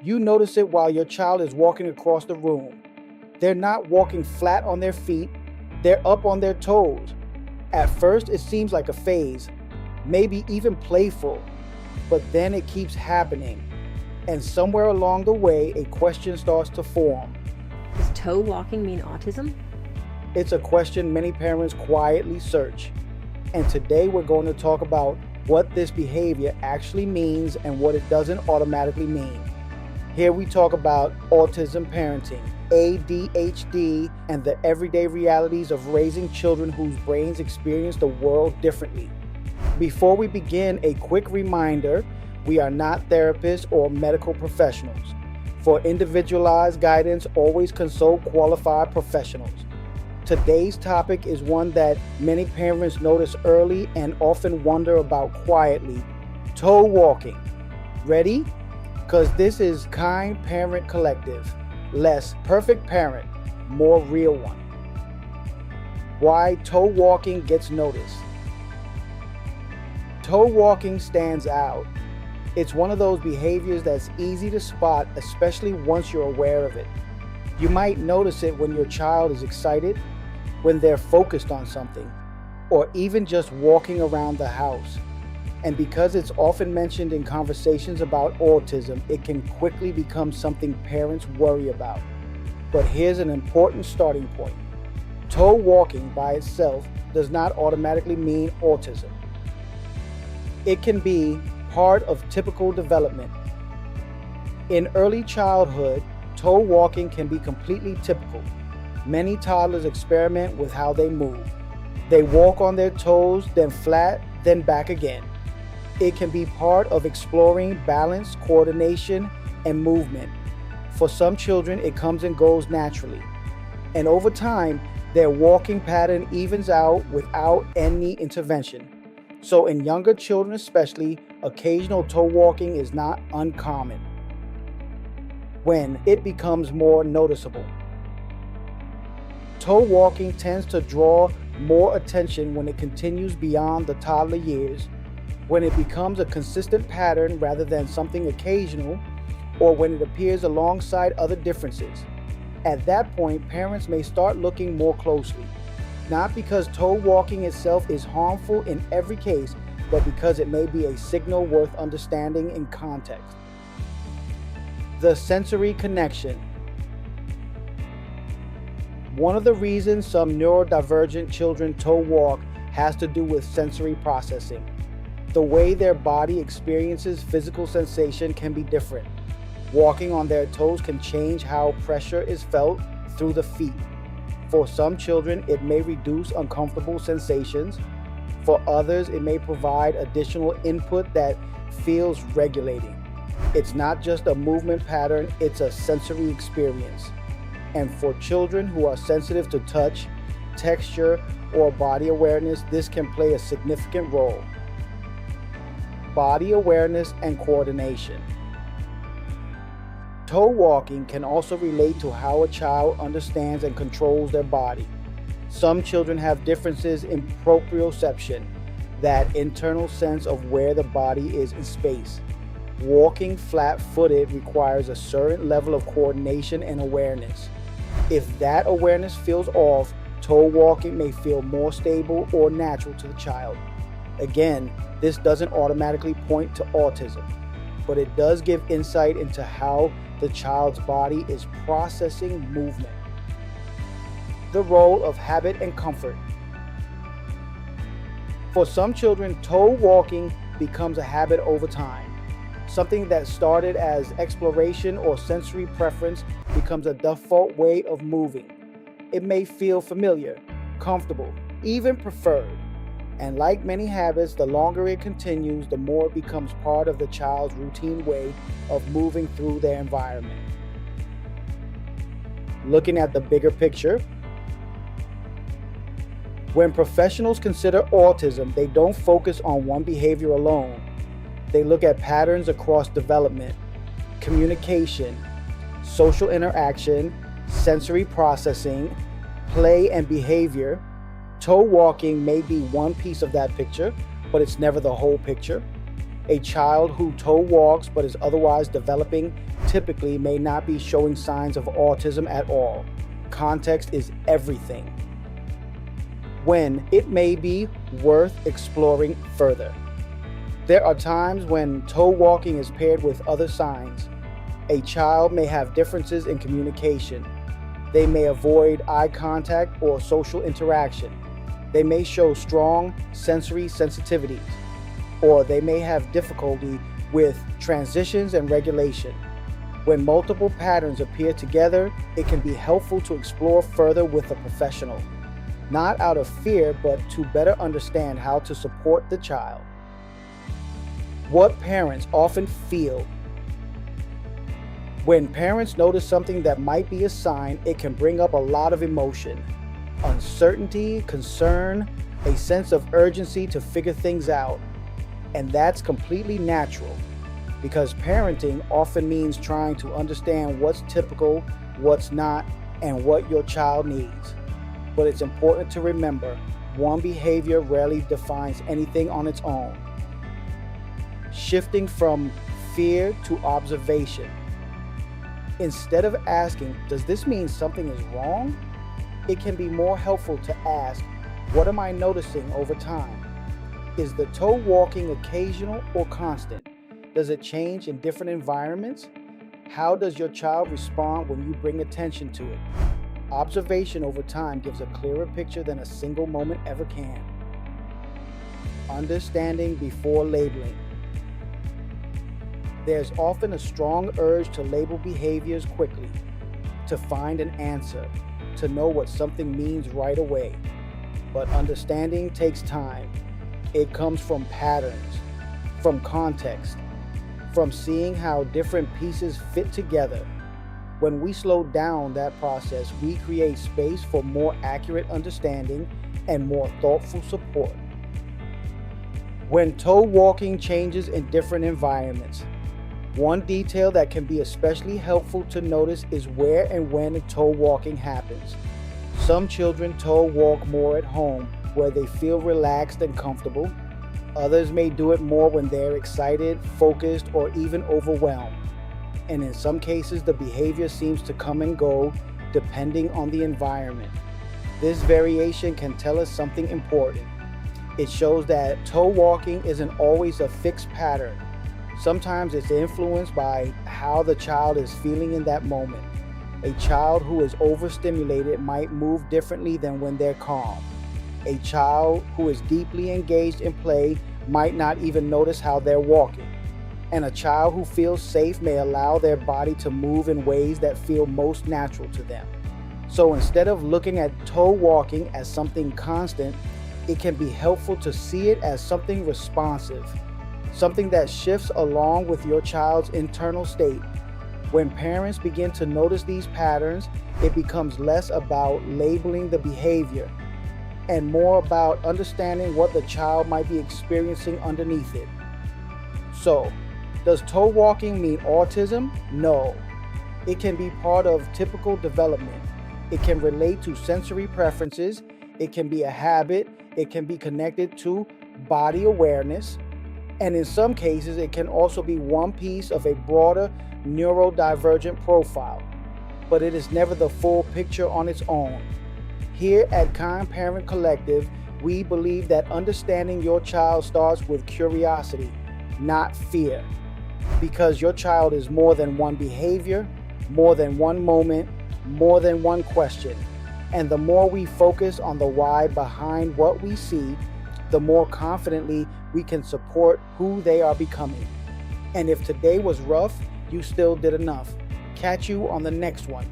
You notice it while your child is walking across the room. They're not walking flat on their feet, they're up on their toes. At first, it seems like a phase, maybe even playful, but then it keeps happening. And somewhere along the way, a question starts to form. Does toe walking mean autism? It's a question many parents quietly search. And today we're going to talk about what this behavior actually means and what it doesn't automatically mean. Here we talk about autism parenting, ADHD, and the everyday realities of raising children whose brains experience the world differently. Before we begin, a quick reminder, we are not therapists or medical professionals. For individualized guidance, always consult qualified professionals. Today's topic is one that many parents notice early and often wonder about quietly: toe walking. Ready? Because this is Kind Parent Collective. Less perfect parent, more real one. Why toe walking gets noticed. Toe walking stands out. It's one of those behaviors that's easy to spot, especially once you're aware of it. You might notice it when your child is excited, when they're focused on something, or even just walking around the house. And because it's often mentioned in conversations about autism, it can quickly become something parents worry about. But here's an important starting point. Toe walking by itself does not automatically mean autism. It can be part of typical development. In early childhood, toe walking can be completely typical. Many toddlers experiment with how they move. They walk on their toes, then flat, then back again. It can be part of exploring balance, coordination, and movement. For some children, it comes and goes naturally. And over time, their walking pattern evens out without any intervention. So in younger children especially, occasional toe walking is not uncommon. When it becomes more noticeable. Toe walking tends to draw more attention when it continues beyond the toddler years, when it becomes a consistent pattern rather than something occasional, or when it appears alongside other differences. At that point, parents may start looking more closely, not because toe walking itself is harmful in every case, but because it may be a signal worth understanding in context. The sensory connection. One of the reasons some neurodivergent children toe walk has to do with sensory processing. The way their body experiences physical sensation can be different. Walking on their toes can change how pressure is felt through the feet. For some children, it may reduce uncomfortable sensations. For others, it may provide additional input that feels regulating. It's not just a movement pattern, it's a sensory experience. And for children who are sensitive to touch, texture, or body awareness, this can play a significant role. Body awareness and coordination. Toe walking can also relate to how a child understands and controls their body. Some children have differences in proprioception, that internal sense of where the body is in space. Walking flat-footed requires a certain level of coordination and awareness. If that awareness feels off, toe walking may feel more stable or natural to the child. Again, this doesn't automatically point to autism, but it does give insight into how the child's body is processing movement. The role of habit and comfort. For some children, toe walking becomes a habit over time. Something that started as exploration or sensory preference becomes a default way of moving. It may feel familiar, comfortable, even preferred. And like many habits, the longer it continues, the more it becomes part of the child's routine way of moving through their environment. Looking at the bigger picture, when professionals consider autism, they don't focus on one behavior alone. They look at patterns across development, communication, social interaction, sensory processing, play and behavior. Toe walking may be one piece of that picture, but it's never the whole picture. A child who toe walks but is otherwise developing neurotypically may not be showing signs of autism at all. Context is everything. When it may be worth exploring further. There are times when toe walking is paired with other signs. A child may have differences in communication. They may avoid eye contact or social interaction. They may show strong sensory sensitivities, or they may have difficulty with transitions and regulation. When multiple patterns appear together, it can be helpful to explore further with a professional, not out of fear, but to better understand how to support the child. What parents often feel. When parents notice something that might be a sign, it can bring up a lot of emotion, uncertainty, concern, a sense of urgency to figure things out. And that's completely natural, because parenting often means trying to understand what's typical, what's not, and what your child needs. But it's important to remember, one behavior rarely defines anything on its own. Shifting from fear to observation. Instead of asking, does this mean something is wrong? It can be more helpful to ask, what am I noticing over time? Is the toe walking occasional or constant? Does it change in different environments? How does your child respond when you bring attention to it? Observation over time gives a clearer picture than a single moment ever can. Understanding before labeling. There's often a strong urge to label behaviors quickly, to find an answer, to know what something means right away. But understanding takes time. It comes from patterns, from context, from seeing how different pieces fit together. When we slow down that process, we create space for more accurate understanding and more thoughtful support. When toe walking changes in different environments. One detail that can be especially helpful to notice is where and when toe walking happens. Some children toe walk more at home, where they feel relaxed and comfortable. Others may do it more when they're excited, focused, or even overwhelmed. And in some cases, the behavior seems to come and go depending on the environment. This variation can tell us something important. It shows that toe walking isn't always a fixed pattern. Sometimes it's influenced by how the child is feeling in that moment. A child who is overstimulated might move differently than when they're calm. A child who is deeply engaged in play might not even notice how they're walking. And a child who feels safe may allow their body to move in ways that feel most natural to them. So instead of looking at toe walking as something constant, it can be helpful to see it as something responsive, something that shifts along with your child's internal state. When parents begin to notice these patterns, it becomes less about labeling the behavior and more about understanding what the child might be experiencing underneath it. So, does toe walking mean autism? No. It can be part of typical development. It can relate to sensory preferences. It can be a habit. It can be connected to body awareness. And in some cases, it can also be one piece of a broader neurodivergent profile. But it is never the full picture on its own. Here at Kind Parent Collective, we believe that understanding your child starts with curiosity, not fear. Because your child is more than one behavior, more than one moment, more than one question. And the more we focus on the why behind what we see, the more confidently we can support who they are becoming. And if today was rough, you still did enough. Catch you on the next one.